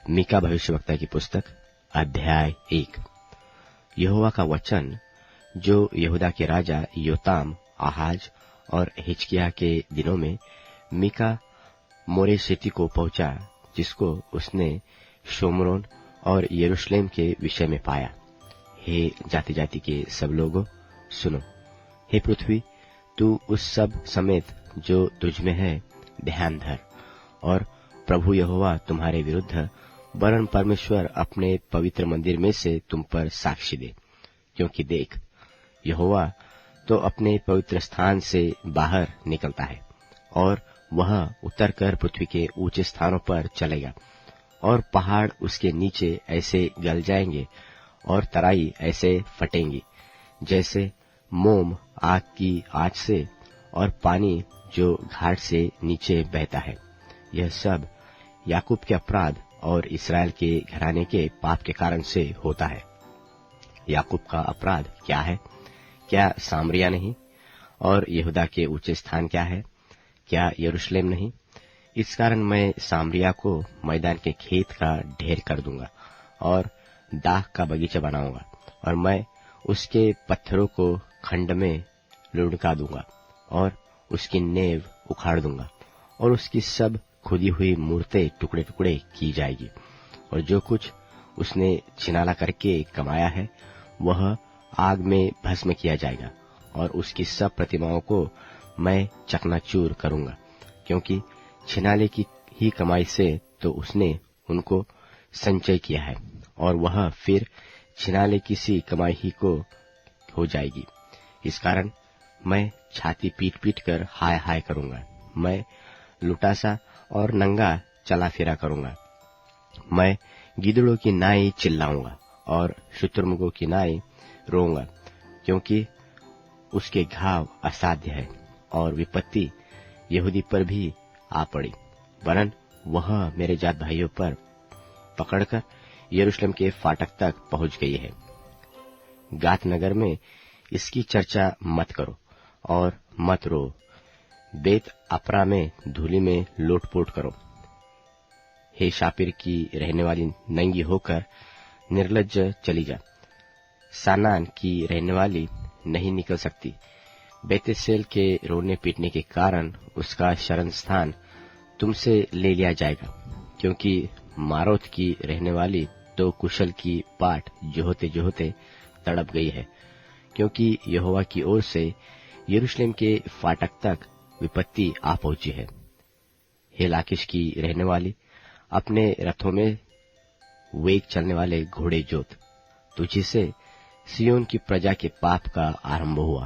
मीका भविष्यवक्ता की पुस्तक अध्याय 1। यहोवा का वचन जो यहूदा के राजा योताम, आहाज और हिजकिय्याह के दिनों में मीका मोरेशेती को पहुंचा, जिसको उसने शोमरोन और यरूशलेम के विषय में पाया। हे जाति जाति के सब लोगों, सुनो। हे पृथ्वी, तू उस सब समेत जो तुझ में है ध्यान धर, और प्रभु यहोवा तुम्हारे विरुद्ध वरन परमेश्वर अपने पवित्र मंदिर में से तुम पर साक्षी दे। क्योंकि देख, यहोवा तो अपने पवित्र स्थान से बाहर निकलता है, और वह उतरकर पृथ्वी के ऊंचे स्थानों पर चलेगा, और पहाड़ उसके नीचे ऐसे गल जाएंगे और तराई ऐसे फटेंगी, जैसे मोम आग की आंच से, और पानी जो घाट से नीचे बहता है। यह सब याकूब के अपराध और इस्राएल के घराने के पाप के कारण से होता है। याकूब का अपराध क्या है? क्या सामरिया नहीं? और यहूदा के ऊंचे स्थान क्या है? क्या यरूशलेम नहीं? इस कारण मैं सामरिया को मैदान के खेत का ढेर कर दूंगा और दाख का बगीचा बनाऊंगा, और मैं उसके पत्थरों को खंड में लुढ़का दूंगा और उसकी नेव उखाड़ दूंगा, और उसकी सब खुदी हुई मूर्तें टुकड़े टुकड़े की जाएगी, और जो कुछ उसने छिनाला करके कमाया है वह आग में भस्म किया जाएगा, और उसकी सब प्रतिमाओं को मैं चकनाचूर करूंगा, क्योंकि छिनाले की ही कमाई से तो उसने उनको संचय किया है, और वह फिर छिनाले की सी कमाई ही को हो जाएगी। इस कारण मैं छाती पीट पीट कर हाय हाय करूंगा। मैं लुटासा और नंगा चला फिरा करूंगा। मैं गिदड़ों की नाई चिल्लाऊंगा और शुतुरमुर्गों की नाई रोऊंगा, क्योंकि उसके घाव असाध्य है, और विपत्ति यहूदी पर भी आ पड़ी, वरन वह मेरे जात भाइयों पर पकड़कर यरूशलेम के फाटक तक पहुंच गई है। गात नगर में इसकी चर्चा मत करो और मत रो। बेत अपरा में धूलि में लोटपोट करो। हे शापिर की रहने वाली नंगी होकर निर्लज्ज चली जा। सानान की रहने वाली नहीं निकल सकती। बेतेसेल के रोने पीटने के कारण उसका शरण स्थान तुमसे ले लिया जाएगा, क्योंकि मारोत की रहने वाली तो कुशल की पाट जोहते जोहते तड़प गई है, क्योंकि यहोवा की ओर से यरूशलेम के फाटक तक विपत्ति आ पहुंची है। हे लाकिश की रहने वाली, अपने रथों में वेग चलने वाले घोड़े जोत। तुझी से सियोन की प्रजा के पाप का आरंभ हुआ,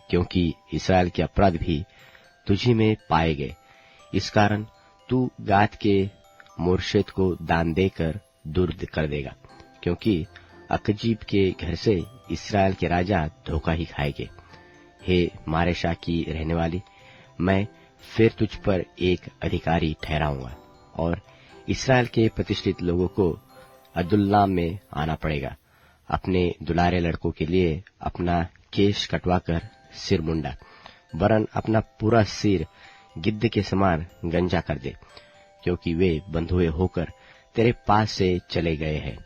क्योंकि इस्राएल के अपराध भी तुझी में पाए गए। इस कारण तू गात के मोर्शेत को दान देकर दूर कर देगा, क्योंकि अकजीब के घर से इस्राएल के राजा धोखा ही खाएंगे। हे मारेशा की रहने वाली, मैं फिर तुझ पर एक अधिकारी ठहराऊंगा, और इस्राएल के प्रतिष्ठित लोगों को अदुल्लाम में आना पड़ेगा। अपने दुलारे लड़कों के लिए अपना केश कटवाकर सिर मुंडा, वरन अपना पूरा सिर गिद्ध के समान गंजा कर दे, क्योंकि वे बंधुए होकर तेरे पास से चले गए हैं।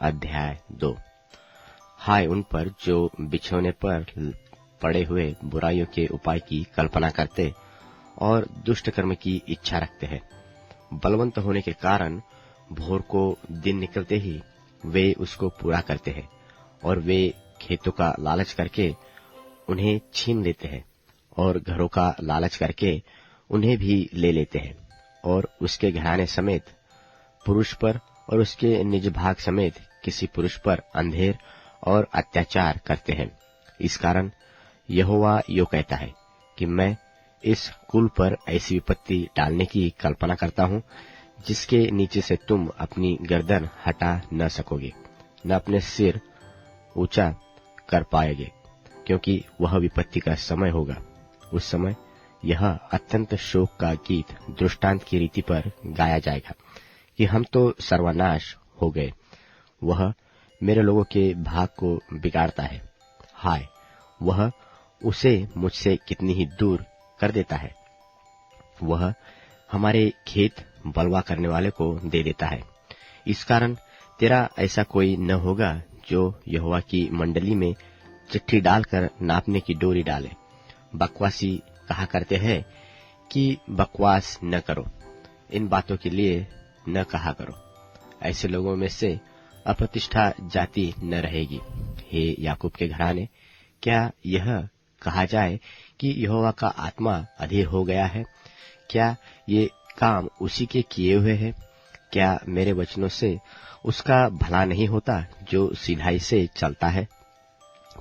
अध्याय 2। हाय उन पर जो बिछौने पर पड़े हुए बुराइयों के उपाय की कल्पना करते और दुष्ट कर्म की इच्छा रखते हैं। बलवंत होने के कारण भोर को दिन निकलते ही वे उसको पूरा करते हैं, और वे खेतों का लालच करके उन्हें छीन लेते हैं, और घरों का लालच करके उन्हें भी ले लेते हैं, और उसके घराने समेत पुरुष पर और उसके निज भाग समेत किसी पुरुष पर अंधेर और अत्याचार करते हैं। इस कारण यहोवा यो कहता है कि मैं इस कुल पर ऐसी विपत्ति डालने की कल्पना करता हूँ, जिसके नीचे से तुम अपनी गर्दन हटा न सकोगे, न अपने सिर ऊंचा कर पाएंगे, क्योंकि वह विपत्ति का समय होगा। उस समय यह अत्यंत शोक का गीत दृष्टांत की रीति पर गाया जाएगा कि हम तो सर्वनाश हो गए। वह मेरे लोगों के भाग को बिगाड़ता है। हाय, वह उसे मुझसे कितनी ही दूर कर देता है। वह हमारे खेत बलवा करने वाले को दे देता है। इस कारण तेरा ऐसा कोई न होगा जो यहोवा की मंडली में चिट्ठी डालकर नापने की डोरी डाले। बकवासी कहा करते हैं कि बकवास न करो, इन बातों के लिए न कहा करो। ऐसे लोगों में से अप्रतिष्ठा जाति न रहेगी। हे याकूब के घराने, क्या यह कहा जाए कि यहोवा का आत्मा अधीर हो गया है? क्या ये काम उसी के किए हुए है? क्या मेरे वचनों से उसका भला नहीं होता जो सिधाई से चलता है?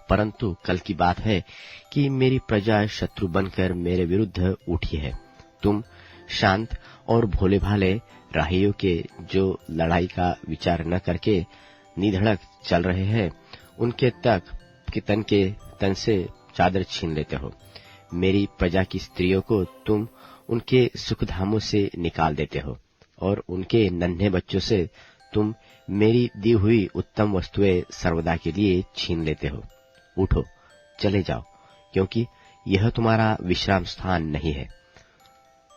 परंतु कल की बात है कि मेरी प्रजा शत्रु बनकर मेरे विरुद्ध उठी है। तुम शांत और भोले भाले राहियों के जो लड़ाई का विचार न करके निधड़क चल रहे हैं, उनके तन से चादर छीन लेते हो। मेरी प्रजा की स्त्रियों को तुम उनके सुखधामों से निकाल देते हो और उनके नन्हे बच्चों से तुम मेरी दी हुई उत्तम वस्तुएं सर्वदा के लिए छीन लेते हो। उठो, चले जाओ, क्योंकि यह तुम्हारा विश्राम स्थान नहीं है।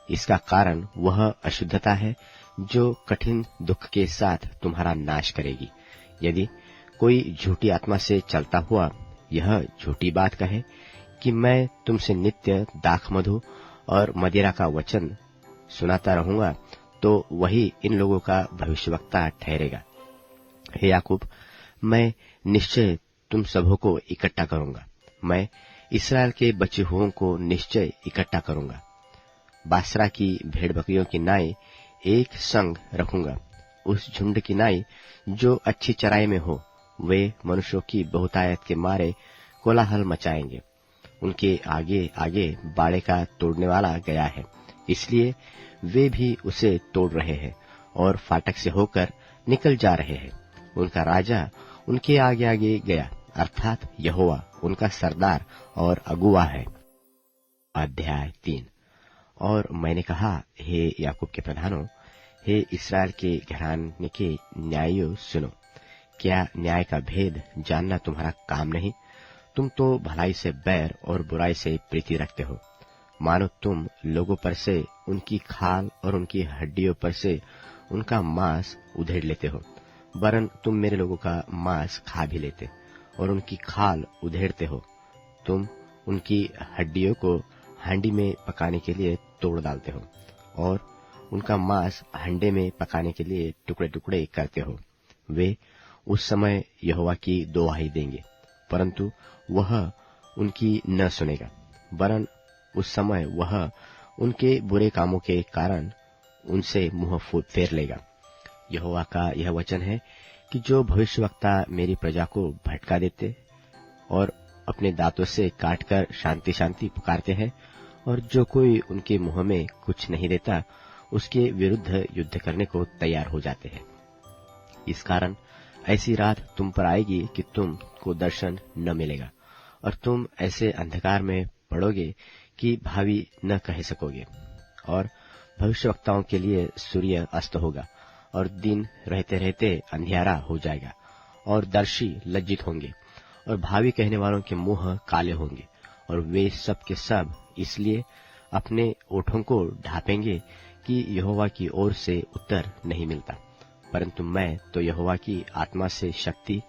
इसका कारण वह अशुद्धता है जो कठिन दुख के साथ तुम्हारा नाश करेगी। यदि कोई झूठी आत्मा से चलता हुआ यह झूठी बात कहे कि मैं तुमसे नित्य दाख मधु और मदिरा का वचन सुनाता रहूंगा, तो वही इन लोगों का भविष्यवक्ता ठहरेगा। हे याकूब, मैं निश्चय तुम सबों को इकट्ठा करूंगा। मैं इस्राएल के बचे हुओं को निश्चय इकट्ठा करूंगा। बासरा की भेड़ बकरियों की नाई एक संग रखूंगा। उस झुंड की नाई जो अच्छी चराई में हो, वे मनुष्यों की बहुतायत के मारे कोलाहल मचाएंगे। उनके आगे आगे बाड़े का तोड़ने वाला गया है, इसलिए वे भी उसे तोड़ रहे हैं और फाटक से होकर निकल जा रहे हैं। उनका राजा उनके आगे आगे गया, अर्थात यहोवा उनका सरदार और अगुआ है। अध्याय 3। और मैंने कहा, हे याकूब के प्रधानों, हे इस्राएल के घराने के न्यायियों, सुनो। क्या न्याय का भेद जानना तुम्हारा काम नहीं? तुम तो भलाई से बैर और बुराई से प्रीति रखते हो। मानो तुम लोगों पर से उनकी खाल और उनकी हड्डियों पर से उनका मांस उधेड़ लेते हो, वरन तुम मेरे लोगों का मांस खा भी लेते और उनकी खाल उधेड़ते हो। तुम उनकी हड्डियों को हांडी में पकाने के लिए तोड़ डालते हो और उनका मांस हंडे में पकाने के लिए टुकड़े टुकड़े करते हो। वे उस समय यहोवा की दुहाई देंगे, परंतु वह उनकी न सुनेगा, वरन उस समय वह उनके बुरे कामों के कारण उनसे मुंह फेर लेगा। यहोवा का यह वचन है कि जो भविष्यवक्ता मेरी प्रजा को भटका देते और अपने दांतों से काटकर शांति शांति पुकारते हैं, और जो कोई उनके मुंह में कुछ नहीं देता, उसके विरुद्ध युद्ध करने को तैयार हो जाते हैं। इस कारण ऐसी रात तुम पर आएगी कि तुमको दर्शन न मिलेगा और तुम ऐसे अंधकार में पड़ोगे कि भावी न कह सकोगे। और भविष्यवक्ताओं के लिए सूर्य अस्त होगा और दिन रहते रहते अंधियारा हो जाएगा और दर्शी लज्जित होंगे और भावी कहने वालों के मुंह काले होंगे, और वे सब के सब इसलिए अपने ओठों को ढांपेंगे कि यहोवा की ओर से उत्तर नहीं मिलता। परंतु मैं तो यहोवा की आत्मा से शक्ति,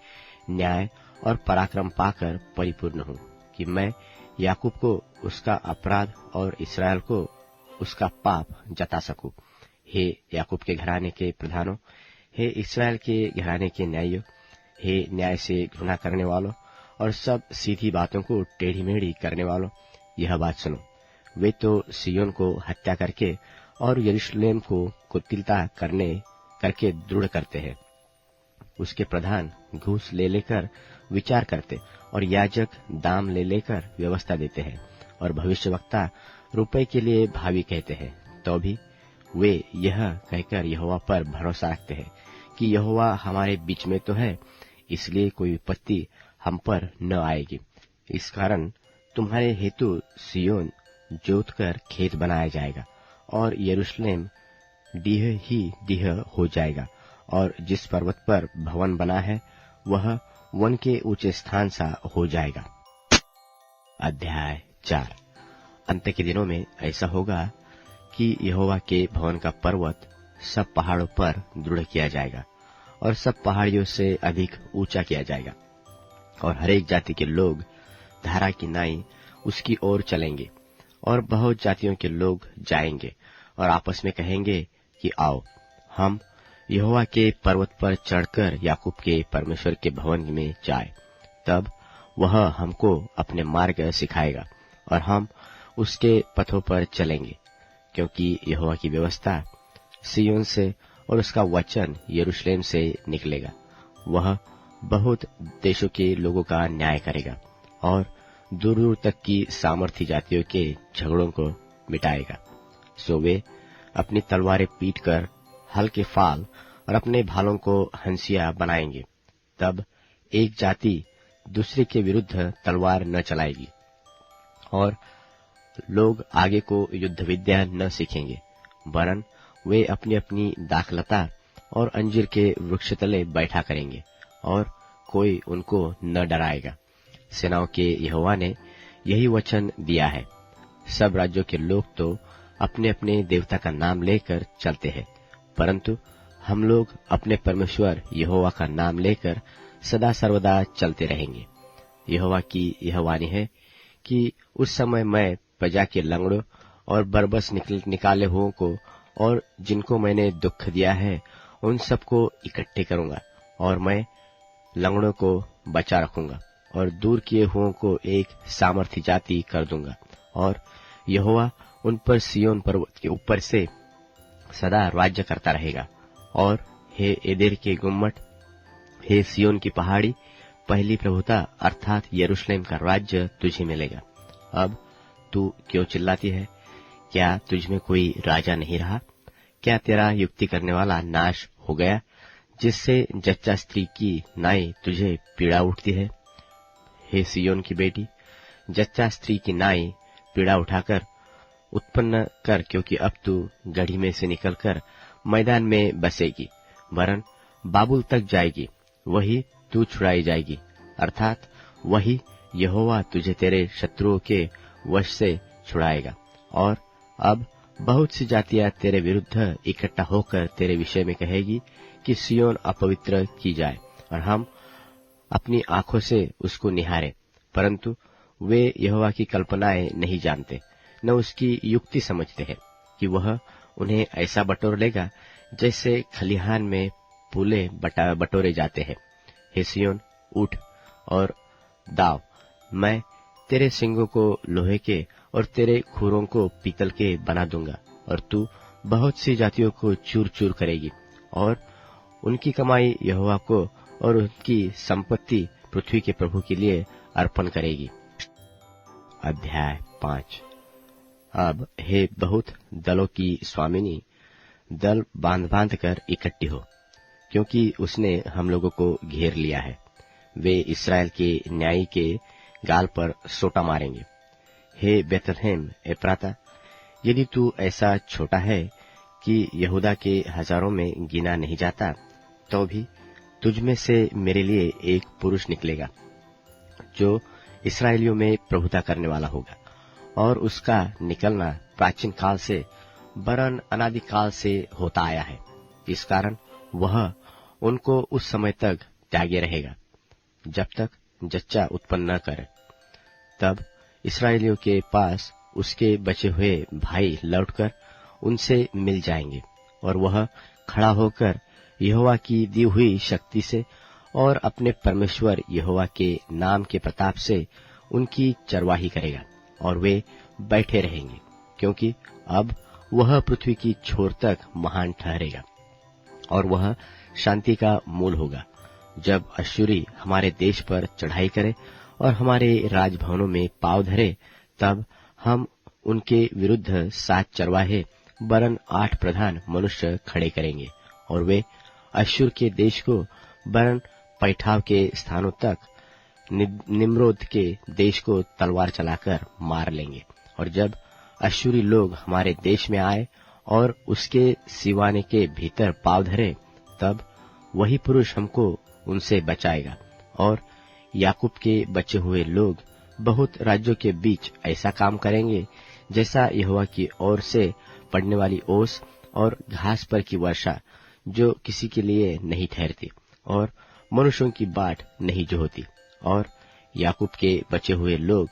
न्याय और पराक्रम पाकर परिपूर्ण हूँ कि मैं याकूब को उसका अपराध और इस्राएल को उसका पाप जता सकूं। हे याकूब के घराने के प्रधानों, हे इस्राएल के घराने के न्यायियों, हे न्याय से घृणा करने वालों और सब सीधी बातों को टेढ़ी मेढ़ी करने वालों, यह बात सुनो। वे तो सियोन को हत्या करके और यरूशलेम को कुटिलता करके दृढ़ करते हैं। उसके प्रधान घूस ले लेकर विचार करते और याजक दाम ले लेकर व्यवस्था देते हैं और भविष्यवक्ता रुपए के लिए भावी कहते हैं। तो भी वे यह कहकर यहोवा पर भरोसा रखते हैं कि यहोवा हमारे बीच में तो है, इसलिए कोई विपत्ति हम पर न आएगी। इस कारण तुम्हारे हेतु सियोन जोत कर खेत बनाया जाएगा और यरूशलेम डीह ही डीह हो जाएगा, और जिस पर्वत पर भवन बना है वह वन के ऊंचे स्थान सा हो जाएगा। अध्याय 4। अंत के दिनों में ऐसा होगा कि यहोवा के भवन का पर्वत सब पहाड़ों पर दृढ़ किया जाएगा और सब पहाड़ियों से अधिक ऊंचा किया जाएगा, और हरेक जाति के लोग धारा की नाई उसकी ओर चलेंगे। और बहुत जातियों के लोग जाएंगे और आपस में कहेंगे कि आओ, हम यहोवा के पर्वत पर चढ़कर याकूब के परमेश्वर के भवन में जाए। तब वह हमको अपने मार्ग सिखाएगा और हम उसके पथों पर चलेंगे, क्योंकि यहोवा की व्यवस्था सिय्योन से और उसका वचन यरूशलेम से निकलेगा। वह बहुत देशों के लोगों का न्याय करेगा और दूर दूर तक की सामर्थी जातियों के झगड़ों को मिटाएगा। सो वे अपनी तलवारें पीटकर हल के फाल और अपने भालों को हंसिया बनाएंगे। तब एक जाति दूसरे के विरुद्ध तलवार न चलाएगी और लोग आगे को युद्ध विद्या न सीखेंगे, वरन वे अपनी अपनी दाखलता और अंजीर के वृक्ष तले बैठा करेंगे और कोई उनको न डराएगा। सेनाओं के यहोवा ने यही वचन दिया है। सब राज्यों के लोग तो अपने अपने देवता का नाम लेकर चलते हैं, परंतु हम लोग अपने परमेश्वर यहोवा का नाम लेकर सदा सर्वदा चलते रहेंगे। यहोवा की यह वाणी है कि उस समय मैं प्रजा के लंगड़ों और बरबस निकाले हुओं को और जिनको मैंने दुख दिया है उन सबको इकट्ठे करूंगा, और मैं लंगड़ों को बचा रखूंगा और दूर किए हुओं को एक सामर्थी जाति कर दूंगा। और यहोवा उन पर सिय्योन पर्वत के ऊपर से सदा राज्य करता रहेगा। और हे एदेर के गुम्मट, हे सिय्योन की पहाड़ी, पहली प्रभुता अर्थात यरूशलेम का राज्य तुझे मिलेगा। अब तू क्यों चिल्लाती है? क्या तुझ में कोई राजा नहीं रहा? क्या तेरा युक्ति करने वाला नाश हो गया, जिससे जच्चा स्त्री की नाई तुझे पीड़ा उठती है? हे सिय्योन की बेटी, जच्चा स्त्री की नाई पीड़ा उठाकर उत्पन्न कर, क्योंकि अब तू गढ़ी में से निकलकर मैदान में बसेगी, वरन बाबुल तक जाएगी, वही तू छुड़ाई जाएगी, अर्थात वही यहोवा तुझे तेरे शत्रुओं के वश से छुड़ाएगा। और अब बहुत सी जातियां तेरे विरुद्ध इकट्ठा होकर तेरे विषय में कहेगी कि सिय्योन अपवित्र की जाए और हम अपनी आंखों से उसको निहारें, परंतु वे यहोवा की कल्पनाएं नहीं जानते, न उसकी युक्ति समझते हैं कि वह उन्हें ऐसा बटोर लेगा जैसे खलिहान में पूले बटोरे जाते हैं। हे सिय्योन, उठ और दाव, मैं तेरे सिंगों को लोहे के और तेरे खुरों को पीतल के बना दूंगा, और तू बहुत सी जातियों को चूर चूर करेगी और उनकी कमाई यहोवा को और उनकी संपत्ति पृथ्वी के प्रभु के लिए अर्पण करेगी। अध्याय 5। अब हे बहुत दलों की स्वामिनी, दल बांध कर इकट्ठी हो, क्योंकि उसने हम लोगों को घेर लिया है। वे इस्राएल के न्यायी के गाल पर सोटा मारेंगे। हे बेतलहेम एप्राता, यदि तू ऐसा छोटा है कि यहूदा के हजारों में गिना नहीं जाता, तो भी तुझ में से मेरे लिए एक पुरुष निकलेगा जो इस्राएलियों में प्रभुता करने वाला होगा, और उसका निकलना प्राचीन काल से वरन अनादिकाल से होता आया है। इस कारण वह उनको उस समय तक त्यागे रहेगा जब तक जच्चा उत्पन्न न करे। तब इस्राएलियों के पास उसके बचे हुए भाई लौटकर उनसे मिल जाएंगे, और वह खड़ा होकर यहोवा की दी हुई शक्ति से और अपने परमेश्वर यहोवा के नाम के प्रताप से उनकी चरवाही करेगा, और वे बैठे रहेंगे, क्योंकि अब वह पृथ्वी की छोर तक महान ठहरेगा और वह शांति का मूल होगा। जब अश्शूरी हमारे देश पर चढ़ाई करे और हमारे राजभवनों में पांव धरे, तब हम उनके विरुद्ध 7 चरवाहे वरन 8 प्रधान मनुष्य खड़े करेंगे, और वे अश्शूर के देश को वरन पैठाव के स्थानों तक निम्रोद के देश को तलवार चलाकर मार लेंगे। और जब अश्शूरी लोग हमारे देश में आए और उसके सिवाने के भीतर पांव धरे, तब वही पुरुष हमको उनसे बचाएगा, और याकूब के बचे हुए लोग बहुत राज्यों के बीच ऐसा काम करेंगे जैसा यहोवा की ओर से पड़ने वाली ओस और घास पर की वर्षा जो किसी के लिए नहीं ठहरती, और मनुष्यों की बाट नहीं जो होती। और याकूब के बचे हुए लोग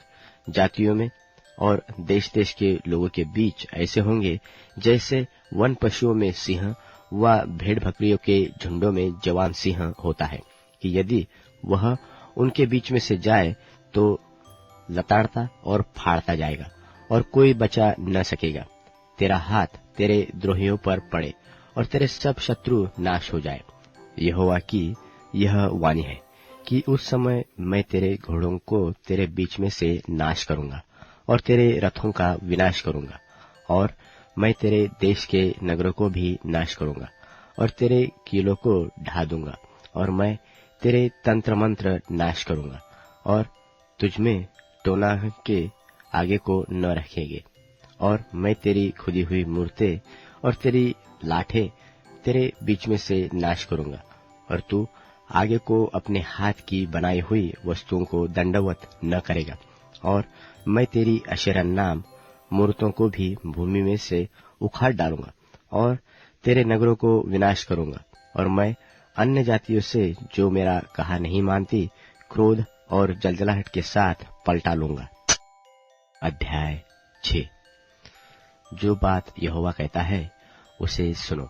जातियों में और देश देश के लोगों के बीच ऐसे होंगे जैसे वन पशुओं में सिंह व भेड़ बकरियों के झुंडों में जवान सिंह होता है, कि यदि वह उनके बीच में से जाए तो लताड़ता और फाड़ता जाएगा और कोई बचा न सकेगा। तेरा हाथ तेरे द्रोहियों पर पड़े और तेरे सब शत्रु नाश हो जाए। यहोवा की यह वाणी है कि उस समय मैं तेरे घोड़ों को तेरे बीच में से नाश करूंगा और तेरे रथों का विनाश करूंगा, और मैं तेरे देश के नगरों को भी नाश करूंगा और तेरे किलों को ढा दूंगा, और मैं तेरे तंत्र मंत्र नाश करूंगा और तुझमें टोना के आगे को न रखेंगे। और मैं तेरी खुदी हुई मूर्तें और तेरी लाठें तेरे बीच में से नाश करूंगा, और तू आगे को अपने हाथ की बनाई हुई वस्तुओं को दंडवत न करेगा। और मैं तेरी अशेरा नाम मूर्तों को भी भूमि में से उखाड़ डालूंगा और तेरे नगरों को विनाश करूंगा, और मैं अन्य जातियों से जो मेरा कहा नहीं मानती क्रोध और जलजलाहट के साथ पलटा लूंगा। अध्याय 6। जो बात यहोवा कहता है उसे सुनो,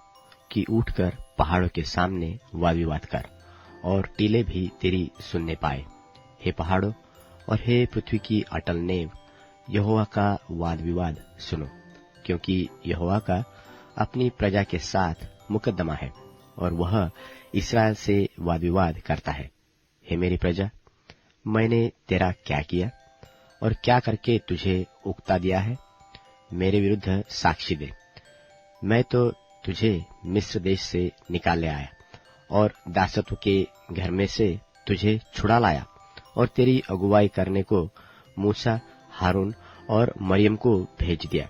कि उठकर पहाड़ों के सामने वाद विवाद कर, और टीले भी तेरी सुनने पाए। हे पहाड़ों और हे पृथ्वी की अटल नेव, यहोवा का वाद विवाद सुनो, क्योंकि यहोवा का अपनी प्रजा के साथ मुकद्दमा है, और वह इस्राएल से वाद विवाद करता है। हे मेरी प्रजा, मैंने तेरा क्या किया और क्या करके तुझे उकता दिया है? मेरे विरुद्ध साक्षी दे। मैं तो तुझे मिस्र देश से निकाल ले आया और दासत्व के घर में से तुझे छुड़ा लाया, और तेरी अगुवाई करने को मूसा, हारून और मरियम को भेज दिया।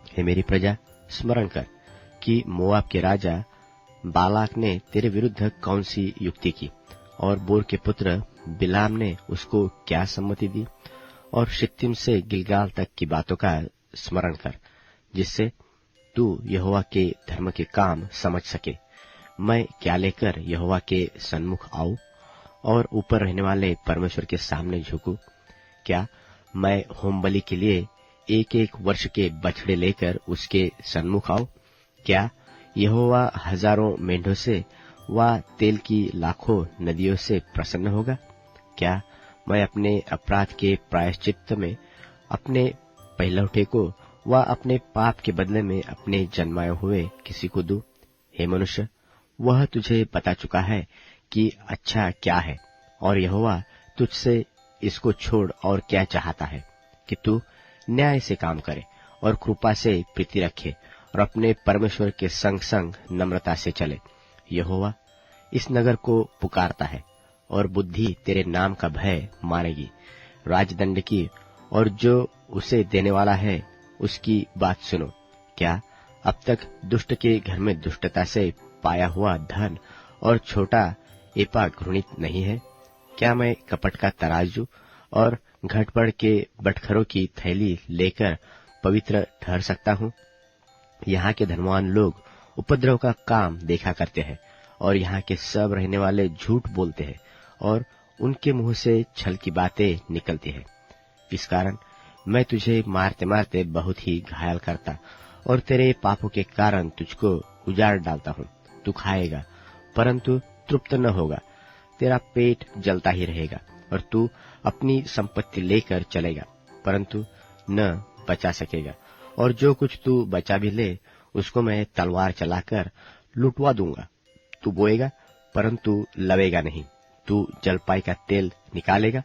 हे मेरी प्रजा, स्मरण कर कि मोआब के राजा बालाक ने तेरे विरुद्ध कौन सी युक्ति की, और बोर के पुत्र बिलाम ने उसको क्या सम्मति दी। और शित्तीम से गिलगाल तक की बातों का स्मरण कर, जिससे तू यहोवा के धर्म के काम समझ सके। मैं क्या लेकर यहोवा के सन्मुख आऊं और ऊपर रहने वाले परमेश्वर के सामने झुकूं? क्या मैं होम बलि के लिए एक एक वर्ष के बछड़े लेकर उसके सन्मुख आऊं? क्या यहोवा हजारों मेंढों से व तेल की लाखों नदियों से प्रसन्न होगा? क्या मैं अपने अपराध के प्रायश्चित्त में अपने पहलौठे को व अपने पाप के बदले में अपने जन्माए हुए किसी को दूं? हे मनुष्य, वह तुझे बता चुका है कि अच्छा क्या है, और यहोवा तुझसे इसको छोड़ और क्या चाहता है, कि तू न्याय से काम करे और कृपा से प्रीति रखे और अपने परमेश्वर के संग संग नम्रता से चले। यहोवा इस नगर को पुकारता है, और बुद्धि तेरे नाम का भय मानेगी। राजदंड की और जो उसे देने वाला है उसकी बात सुनो। क्या अब तक दुष्ट के घर में दुष्टता से पाया हुआ धन और छोटा एपा घृणित नहीं है? क्या मैं कपट का तराजू और घटपड़ के बटखरों की थैली लेकर पवित्र ठहर सकता हूँ? यहाँ के धनवान लोग उपद्रव का काम देखा करते हैं, और यहाँ के सब रहने वाले झूठ बोलते हैं, और उनके मुंह से छल की बातें निकलती है। इस कारण मैं तुझे मारते मारते बहुत ही घायल करता और तेरे पापों के कारण तुझको उजाड़ डालता हूँ। तू खाएगा परंतु तृप्त न होगा, तेरा पेट जलता ही रहेगा, और तू अपनी संपत्ति लेकर चलेगा परंतु न बचा सकेगा, और जो कुछ तू बचा भी ले उसको मैं तलवार चलाकर लुटवा दूंगा। तू बोएगा परंतु लवेगा नहीं, तू जलपाई का तेल निकालेगा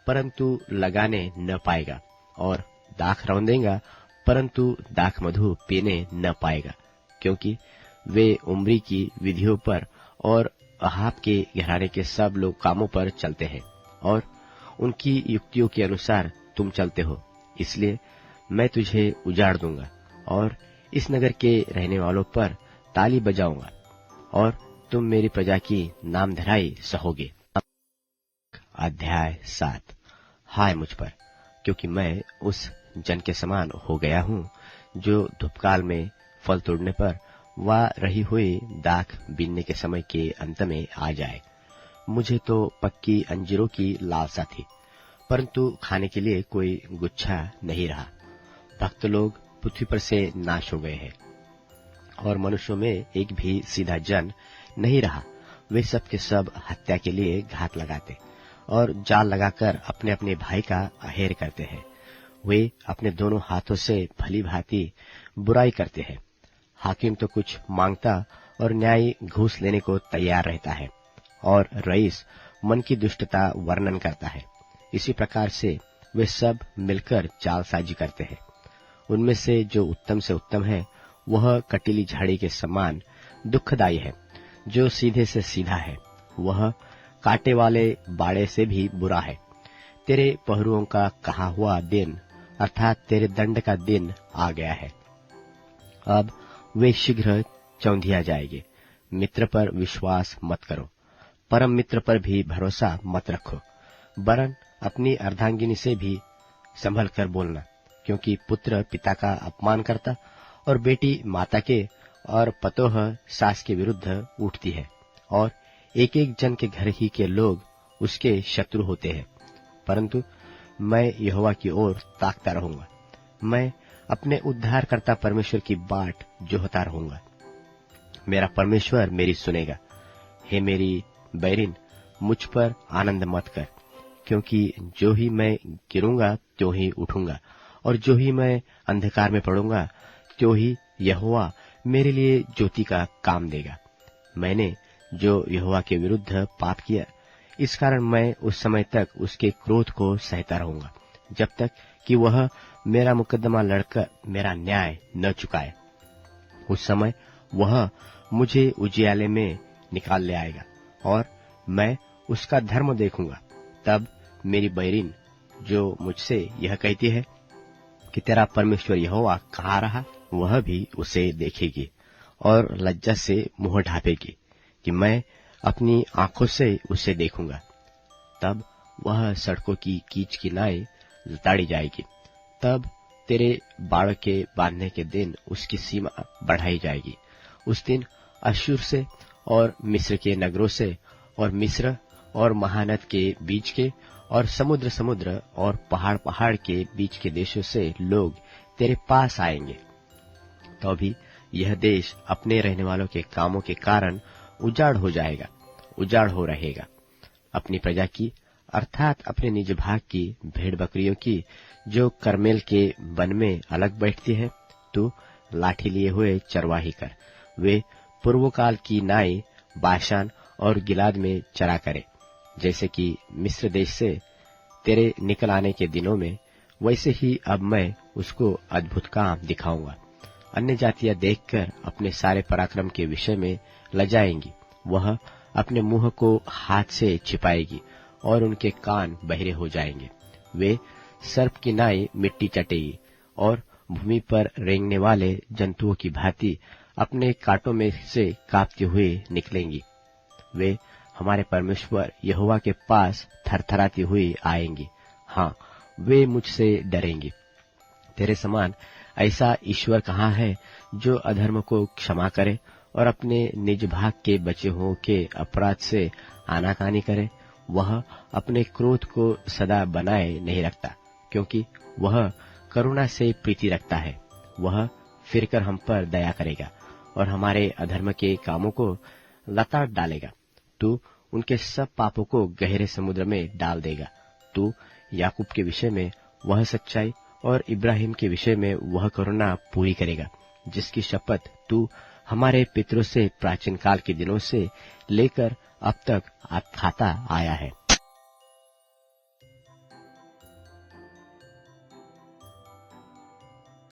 परंतु लगाने न पाएगा, और दाख रौंदेगा परंतु दाख मधु पीने न पाएगा, क्योंकि वे उम्री की विधियों पर और अहाब के घराने के सब लोग कामों पर चलते हैं, और उनकी युक्तियों के अनुसार तुम चलते हो। इसलिए मैं तुझे उजाड़ दूंगा और इस नगर के रहने वालों पर ताली बजाऊंगा, और तुम मेरी प्रजा की नामधराई सहोगे। अध्याय 7। हाय मुझ पर, क्योंकि मैं उस जन के समान हो गया हूँ जो धूपकाल में फल तोड़ने पर व रही हुई दाख बीनने के समय के अंत में आ जाए। मुझे तो पक्की अंजीरों की लालसा थी, परंतु खाने के लिए कोई गुच्छा नहीं रहा। भक्त लोग पृथ्वी पर से नाश हो गए हैं और मनुष्यों में एक भी सीधा जन नहीं रहा। वे सब के सब हत्या के लिए घात लगाते और जाल लगाकर अपने अपने भाई का अहेर करते हैं। वे अपने दोनों हाथों से भली भांति बुराई करते हैं। हाकिम तो कुछ मांगता और न्यायी घूस लेने को तैयार रहता है और रईस मन की दुष्टता वर्णन करता है। इसी प्रकार से वे सब मिलकर चालसाजी करते हैं। उनमें से जो उत्तम से उत्तम है वह कटीली झाड़ी के समान दुखदायी है। जो सीधे से सीधा है वह कांटे वाले बाड़े से भी बुरा है। तेरे पहरुओं का कहा हुआ दिन अर्थात तेरे दंड का दिन आ गया है। अब वे शीघ्र चौंधिया जाएंगे। मित्र पर विश्वास मत करो, परम मित्र पर भी भरोसा मत रखो। वरन अपनी अर्धांगिनी से भी संभल कर बोलना, क्योंकि पुत्र पिता का अपमान करता और बेटी माता के और पतोह सास के विरुद्ध उठती है और एक एक जन के घर ही के लोग उसके शत्रु होते हैं। परंतु मैं यहोवा की ओर ताकता रहूंगा। मैं अपने उद्धारकर्ता परमेश्वर की बाट जोहता रहूंगा। मेरा परमेश्वर मेरी सुनेगा। हे मेरी बैरिन, मुझ पर आनंद मत कर, क्योंकि जो ही मैं गिरूंगा त्यों ही उठूंगा और जो ही मैं अंधकार में पड़ूंगा त्यों ही यहोवा मेरे लिए ज्योति का काम देगा। मैंने जो यहोवा के विरुद्ध पाप किया, इस कारण मैं उस समय तक उसके क्रोध को सहता रहूंगा, जब तक कि वह मेरा मुकदमा लड़कर मेरा न्याय न चुकाए। उस समय वह मुझे उजियाले में निकाल ले आएगा और मैं उसका धर्म देखूंगा। तब मेरी बैरिन जो मुझसे यह कहती है कि तेरा परमेश्वर यहोवा कहाँ रहा, वह भी उसे देखेगी और लज्जा से मुंह ढांपेगी कि मैं अपनी आंखों से उसे देखूंगा। तब वह सड़कों की कीच किनारे लताड़ी जाएगी। तब तेरे बाड़ के बांधने के दिन उसकी सीमा बढ़ाई जाएगी। उस दिन अश्शूर से और मिस्र के नगरों से और मिस्र और महानद के बीच के और समुद्र और पहाड़ के बीच के देशों से लोग तेरे पास आएंगे। तो भी यह देश अपने रहने वालों के कामों के कारण उजाड़ हो जाएगा, उजाड़ हो रहेगा। अपनी प्रजा की अर्थात अपने निज भाग की भेड़ बकरियों की जो करमेल के वन में अलग बैठती है, तू लाठी लिए हुए चरवाही कर। वे पूर्वकाल की नाई बाशान और गिलाद में चरा करे। जैसे कि मिस्र देश से तेरे निकल आने के दिनों में, वैसे ही अब मैं उसको अद्भुत काम दिखाऊंगा। अन्य जातियां देखकर अपने सारे पराक्रम के विषय में लजाएंगी। वह अपने मुंह को हाथ से छिपाएगी और उनके कान बहरे हो जाएंगे। वे सर्प की नाई मिट्टी चटेगी और भूमि पर रेंगने वाले जंतुओं की भांति अपने कांटों में से कांपती हुई निकलेंगी। वे हमारे परमेश्वर यहोवा के पास थरथराती हुई आएंगी। हाँ, वे मुझसे डरेंगी। तेरे समान ऐसा ईश्वर कहाँ है जो अधर्म को क्षमा करे और अपने निज भाग के बचे हुओं के अपराध से आनाकानी करे। वह अपने क्रोध को सदा बनाए नहीं रखता, क्योंकि वह करुणा से प्रीति रखता है। वह फिरकर हम पर दया करेगा और हमारे अधर्म के कामों को लताड़ डालेगा। तू उनके सब पापों को गहरे समुद्र में डाल देगा। तू याकूब के विषय में वह सच्चाई और इब्राहिम के विषय में वह करुणा पूरी करेगा, जिसकी शपथ तू हमारे पितरों से प्राचीन काल के दिनों से लेकर अब तक खाता आया है।